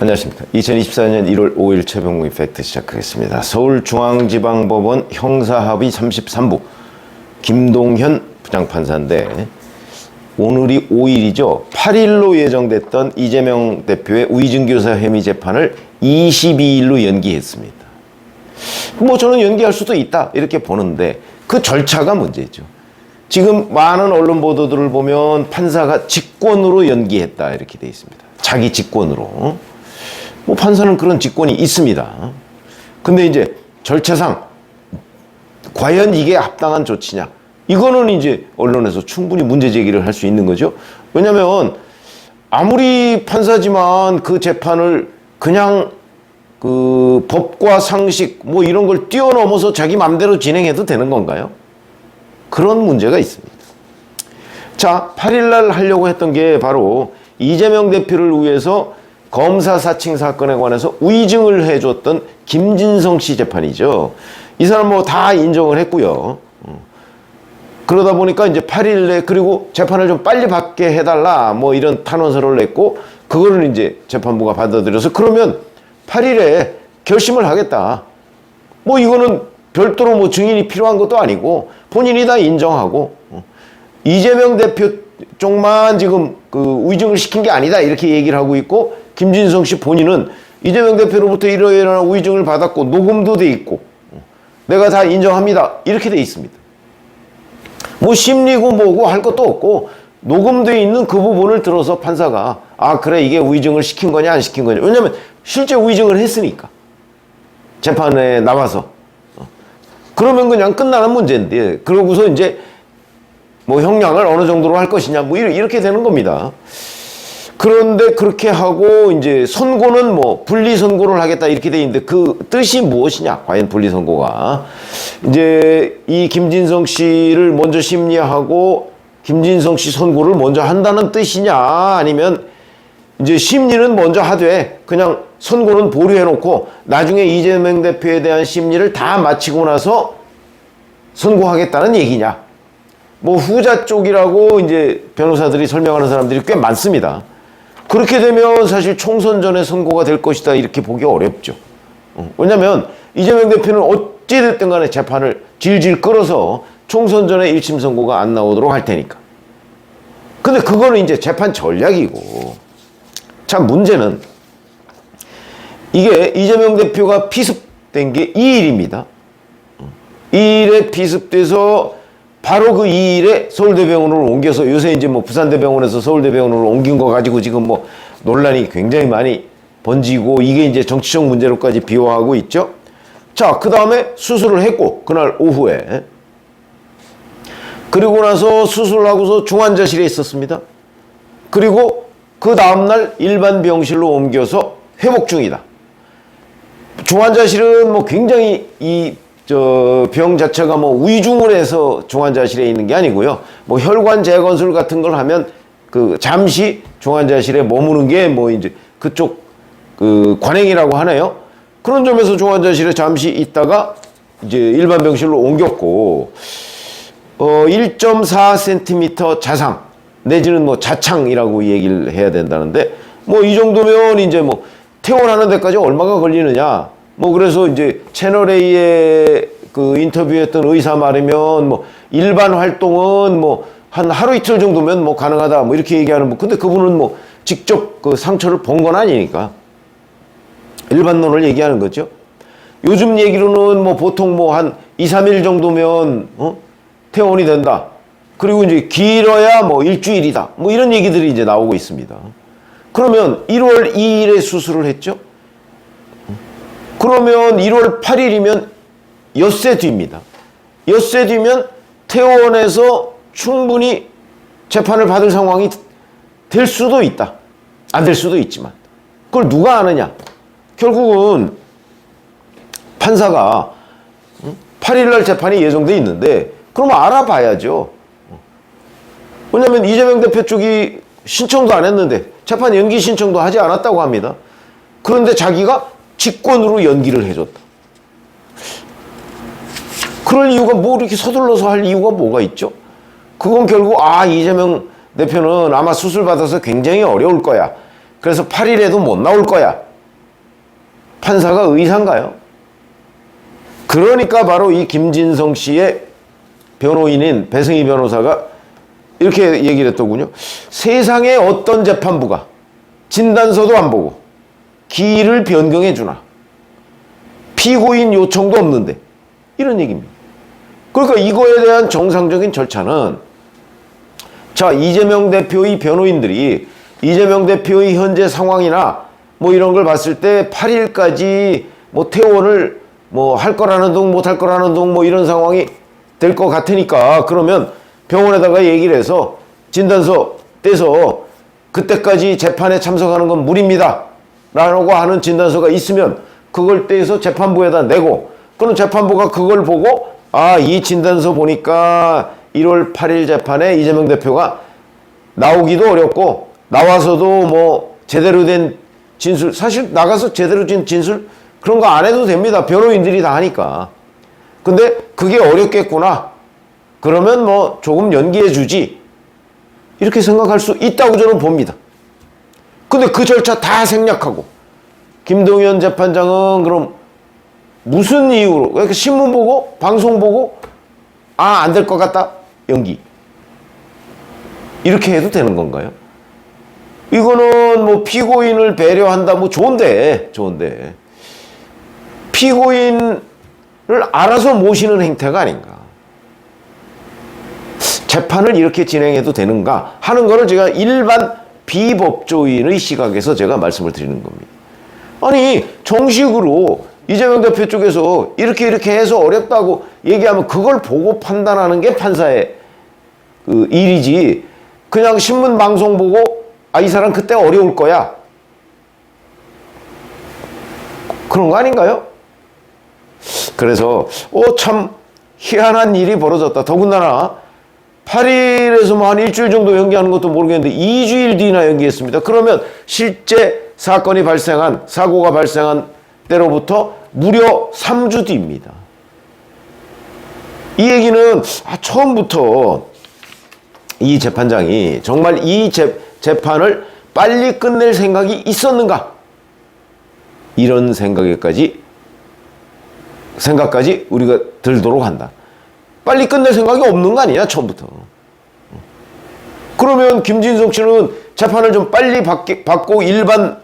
안녕하십니까. 2024년 1월 5일 최병무 이펙트 시작하겠습니다. 서울중앙지방법원 형사합의 33부 김동현 부장판사인데 오늘이 5일이죠. 8일로 예정됐던 이재명 대표의 위증교사 혐의 재판을 22일로 연기했습니다. 뭐 저는 연기할 수도 있다 이렇게 보는데 그 절차가 문제죠. 지금 많은 언론 보도들을 보면 판사가 직권으로 연기했다 이렇게 돼 있습니다. 자기 직권으로. 뭐 판사는 그런 직권이 있습니다. 근데 이제 절차상 과연 이게 합당한 조치냐? 이거는 이제 언론에서 충분히 문제 제기를 할 수 있는 거죠. 왜냐면 아무리 판사지만 그 재판을 그냥 그 법과 상식 뭐 이런 걸 뛰어넘어서 자기 맘대로 진행해도 되는 건가요? 그런 문제가 있습니다. 자, 8일날 하려고 했던 게 바로 이재명 대표를 위해서 검사 사칭 사건에 관해서 위증을 해줬던 김진성 씨 재판이죠. 이 사람 뭐 다 인정을 했고요. 그러다 보니까 이제 8일에 그리고 재판을 좀 빨리 받게 해달라 뭐 이런 탄원서를 냈고 그거를 이제 재판부가 받아들여서 그러면 8일에 결심을 하겠다. 뭐 이거는 별도로 뭐 증인이 필요한 것도 아니고 본인이 다 인정하고 이재명 대표 쪽만 지금 그 위증을 시킨 게 아니다 이렇게 얘기를 하고 있고 김진성 씨 본인은 이재명 대표로부터 이러이러한 위증을 받았고 녹음도 돼 있고 내가 다 인정합니다 이렇게 돼 있습니다. 뭐 심리고 뭐고 할 것도 없고 녹음돼 있는 그 부분을 들어서 판사가 아 그래 이게 위증을 시킨 거냐 안 시킨 거냐 왜냐면 실제 위증을 했으니까 재판에 나와서 그러면 그냥 끝나는 문제인데 그러고서 이제 뭐 형량을 어느 정도로 할 것이냐 뭐 이렇게 되는 겁니다. 그런데 그렇게 하고 이제 선고는 뭐 분리 선고를 하겠다 이렇게 돼 있는데 그 뜻이 무엇이냐? 과연 분리 선고가 이제 이 김진성 씨를 먼저 심리하고 김진성 씨 선고를 먼저 한다는 뜻이냐? 아니면 이제 심리는 먼저 하되 그냥 선고는 보류해 놓고 나중에 이재명 대표에 대한 심리를 다 마치고 나서 선고하겠다는 얘기냐? 뭐 후자 쪽이라고 이제 변호사들이 설명하는 사람들이 꽤 많습니다. 그렇게 되면 사실 총선 전에 선고가 될 것이다 이렇게 보기 어렵죠. 왜냐하면 이재명 대표는 어찌됐든 간에 재판을 질질 끌어서 총선 전에 1심 선고가 안 나오도록 할 테니까. 근데 그거는 이제 재판 전략이고 참 문제는 이게 이재명 대표가 피습된 게 2일입니다. 2일에 피습돼서 바로 그 2일에 서울대병원으로 옮겨서 요새 이제 뭐 부산대병원에서 서울대병원으로 옮긴 거 가지고 지금 뭐 논란이 굉장히 많이 번지고 이게 이제 정치적 문제로까지 비화하고 있죠. 자, 그 다음에 수술을 했고 그날 오후에 그리고 나서 수술을 하고서 중환자실에 있었습니다. 그리고 그 다음날 일반 병실로 옮겨서 회복 중이다. 중환자실은 뭐 굉장히 병 자체가 뭐 위중을 해서 중환자실에 있는 게 아니고요. 뭐 혈관 재건술 같은 걸 하면 그 잠시 중환자실에 머무는 게 뭐 이제 그쪽 그 관행이라고 하네요. 그런 점에서 중환자실에 잠시 있다가 이제 일반 병실로 옮겼고 1.4cm 자상 내지는 뭐 자창이라고 얘기를 해야 된다는데 뭐 이 정도면 이제 뭐 퇴원하는 데까지 얼마가 걸리느냐. 뭐 그래서 이제 채널A에 그 인터뷰했던 의사 말이면 뭐 일반 활동은 뭐 한 하루 이틀 정도면 뭐 가능하다 뭐 이렇게 얘기하는 뭐 근데 그분은 뭐 직접 그 상처를 본 건 아니니까 일반론을 얘기하는 거죠. 요즘 얘기로는 뭐 보통 뭐 한 2, 3일 정도면 퇴원이 된다. 그리고 이제 길어야 뭐 일주일이다. 뭐 이런 얘기들이 이제 나오고 있습니다. 그러면 1월 2일에 수술을 했죠. 그러면 1월 8일이면 엿새 뒤입니다. 엿새 뒤면 퇴원해서 충분히 재판을 받을 상황이 될 수도 있다. 안 될 수도 있지만. 그걸 누가 아느냐? 결국은 판사가 8일날 재판이 예정돼 있는데 그럼 알아봐야죠. 왜냐하면 이재명 대표 쪽이 신청도 안 했는데 재판 연기 신청도 하지 않았다고 합니다. 그런데 자기가 직권으로 연기를 해줬다. 그럴 이유가 뭐 이렇게 서둘러서 할 이유가 뭐가 있죠? 그건 결국 이재명 대표는 아마 수술 받아서 굉장히 어려울 거야. 그래서 8일에도 못 나올 거야. 판사가 의사인가요? 그러니까 바로 이 김진성 씨의 변호인인 배승희 변호사가 이렇게 얘기를 했더군요. 세상에 어떤 재판부가 진단서도 안 보고 기일을 변경해 주나. 피고인 요청도 없는데. 이런 얘기입니다. 그러니까 이거에 대한 정상적인 절차는, 자, 이재명 대표의 변호인들이 이재명 대표의 현재 상황이나 뭐 이런 걸 봤을 때 8일까지 뭐 퇴원을 뭐 할 거라는 둥 못 할 거라는 둥 뭐 이런 상황이 될 것 같으니까, 그러면 병원에다가 얘기를 해서 진단서 떼서 그때까지 재판에 참석하는 건 무리입니다 라고 하는 진단서가 있으면 그걸 떼서 재판부에다 내고, 그럼 재판부가 그걸 보고, 아, 이 진단서 보니까 1월 8일 재판에 이재명 대표가 나오기도 어렵고 나와서도 뭐 제대로 된 진술, 사실 나가서 제대로 된 진술 그런 거 안 해도 됩니다. 변호인들이 다 하니까. 근데 그게 어렵겠구나. 그러면 뭐 조금 연기해 주지. 이렇게 생각할 수 있다고 저는 봅니다. 근데 그 절차 다 생략하고 김동연 재판장은 그럼 무슨 이유로, 그러니까 신문 보고 방송 보고 아, 안 될 것 같다, 연기, 이렇게 해도 되는 건가요? 이거는 뭐 피고인을 배려한다, 뭐 좋은데 피고인을 알아서 모시는 행태가 아닌가. 재판을 이렇게 진행해도 되는가 하는 거를 제가 일반 비법조인의 시각에서 제가 말씀을 드리는 겁니다. 아니, 정식으로 이재명 대표 쪽에서 이렇게 해서 어렵다고 얘기하면 그걸 보고 판단하는 게 판사의 그 일이지, 그냥 신문 방송 보고 아, 이 사람 그때 어려울 거야, 그런 거 아닌가요? 그래서 참 희한한 일이 벌어졌다. 더군다나 8일에서 뭐 한 일주일 정도 연기하는 것도 모르겠는데 2주일 뒤나 연기했습니다. 그러면 실제 사건이 발생한, 사고가 발생한 때로부터 무려 3주 뒤입니다. 이 얘기는 처음부터 이 재판장이 정말 이 재판을 빨리 끝낼 생각이 있었는가, 이런 생각까지 우리가 들도록 한다. 빨리 끝낼 생각이 없는 거 아니냐, 처음부터. 그러면 김진성 씨는 재판을 좀 빨리 받고 일반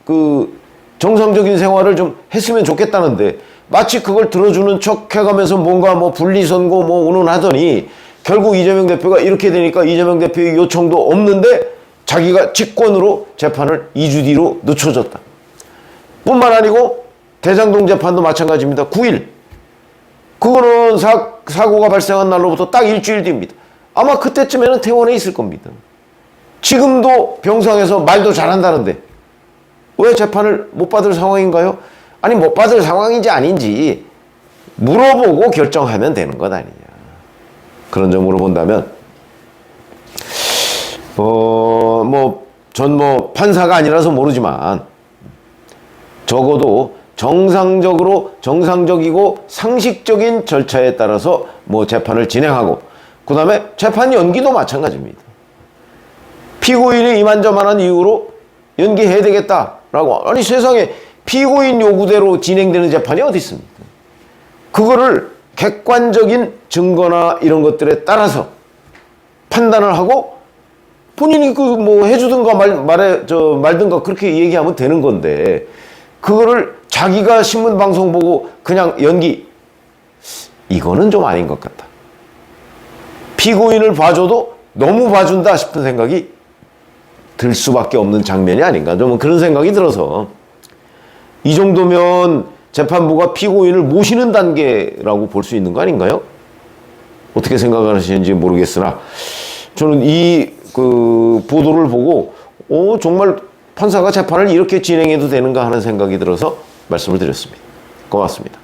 그 정상적인 생활을 좀 했으면 좋겠다는데, 마치 그걸 들어주는 척 해가면서 뭔가 뭐 분리선고 뭐 운운하더니 결국 이재명 대표가 이렇게 되니까 이재명 대표의 요청도 없는데 자기가 직권으로 재판을 2주 뒤로 늦춰졌다. 뿐만 아니고 대장동 재판도 마찬가지입니다. 9일. 그거는 사고가 발생한 날로부터 딱 일주일 뒤입니다. 아마 그때쯤에는 퇴원해 있을 겁니다. 지금도 병상에서 말도 잘한다는데 왜 재판을 못 받을 상황인가요? 아니, 못 받을 상황인지 아닌지 물어보고 결정하면 되는 것 아니냐. 그런 점으로 본다면 전 판사가 아니라서 모르지만 적어도 정상적이고 상식적인 절차에 따라서 뭐 재판을 진행하고, 그 다음에 재판 연기도 마찬가지입니다. 피고인이 이만저만한 이유로 연기해야 되겠다라고, 아니 세상에 피고인 요구대로 진행되는 재판이 어디 있습니까? 그거를 객관적인 증거나 이런 것들에 따라서 판단을 하고 본인이 그 뭐 해주든가 말든가 그렇게 얘기하면 되는 건데, 그거를 자기가 신문 방송 보고 그냥 연기, 이거는 좀 아닌 것 같다. 피고인을 봐줘도 너무 봐준다 싶은 생각이 들 수밖에 없는 장면이 아닌가, 좀 그런 생각이 들어서, 이 정도면 재판부가 피고인을 모시는 단계라고 볼 수 있는 거 아닌가요? 어떻게 생각하시는지 모르겠으나 저는 이 보도를 보고 정말 판사가 재판을 이렇게 진행해도 되는가 하는 생각이 들어서 말씀을 드렸습니다. 고맙습니다.